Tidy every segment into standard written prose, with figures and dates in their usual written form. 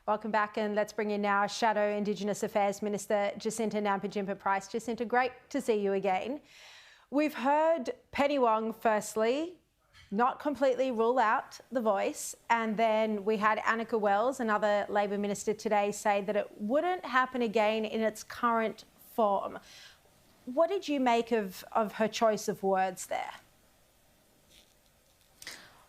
Welcome back, and let's bring in now Shadow Indigenous Affairs Minister Jacinta Nampijinpa Price. Jacinta, great to see you again. We've heard Penny Wong firstly not completely rule out the voice, and then we had Annika Wells, another Labor minister today, say that it wouldn't happen again in its current form. What did you make of her choice of words there?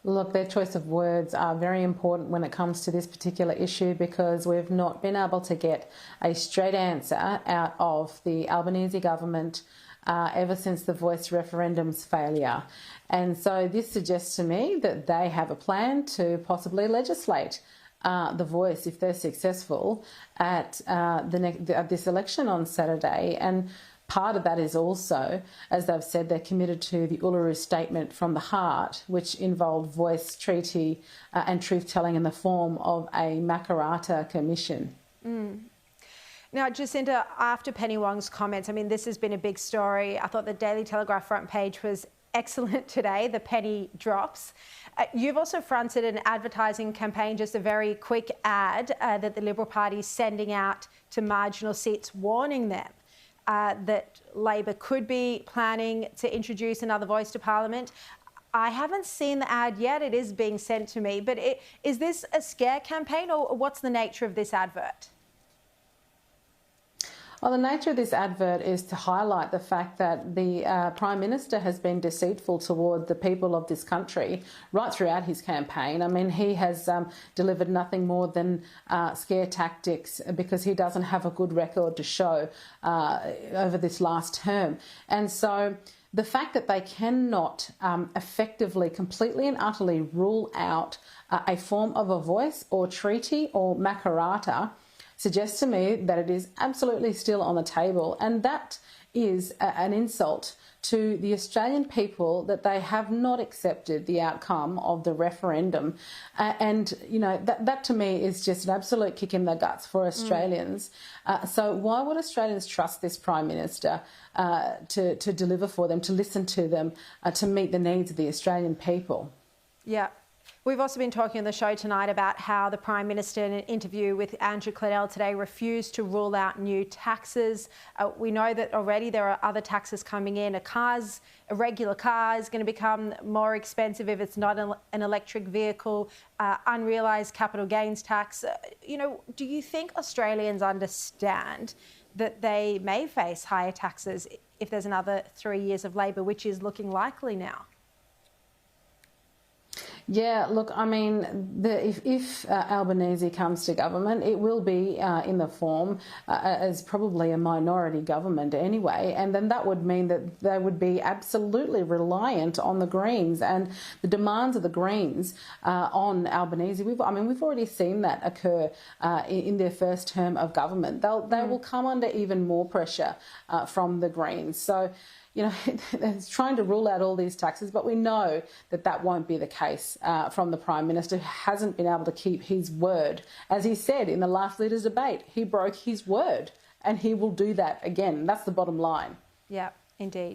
Look, their choice of words are very important when it comes to this particular issue, because we've not been able to get a straight answer out of the Albanese government ever since the Voice referendum's failure. And so this suggests to me that they have a plan to possibly legislate the Voice, if they're successful, at this election on Saturday. And part of that is also, as they've said, they're committed to the Uluru Statement from the Heart, which involved Voice, treaty and truth-telling in the form of a Makarrata commission. Now, Jacinta, after Penny Wong's comments, I mean, this has been a big story. I thought the Daily Telegraph front page was excellent today, the penny drops. You've also fronted an advertising campaign, just a very quick ad that the Liberal Party is sending out to marginal seats, warning them that Labor could be planning to introduce another voice to Parliament. I haven't seen the ad yet. It is being sent to me. But is this a scare campaign, or what's the nature of this advert? Well, the nature of this advert is to highlight the fact that the Prime Minister has been deceitful toward the people of this country right throughout his campaign. I mean, he has delivered nothing more than scare tactics, because he doesn't have a good record to show over this last term. And so the fact that they cannot effectively, completely and utterly rule out a form of a voice or treaty or Makarrata suggests to me that it is absolutely still on the table, and that is an insult to the Australian people, that they have not accepted the outcome of the referendum. And, you know, that to me is just an absolute kick in the guts for Australians. So why would Australians trust this Prime Minister to deliver for them, to listen to them, to meet the needs of the Australian people? Yeah. We've also been talking on the show tonight about how the Prime Minister, in an interview with Andrew Cladell today, refused to rule out new taxes. We know that already there are other taxes coming in. A regular car is going to become more expensive if it's not an electric vehicle. Unrealised capital gains tax. You know, do you think Australians understand that they may face higher taxes if there's another 3 years of Labor, which is looking likely now? Yeah, look, I mean, if Albanese comes to government, it will be in the form as probably a minority government anyway, and then that would mean that they would be absolutely reliant on the Greens and the demands of the Greens on Albanese. We've already seen that occur in their first term of government. They will come under even more pressure from the Greens. So, you know, it's trying to rule out all these taxes, but we know that that won't be the case from the Prime Minister, who hasn't been able to keep his word. As he said in the last Leaders' Debate, he broke his word, and he will do that again. That's the bottom line. Yeah, indeed.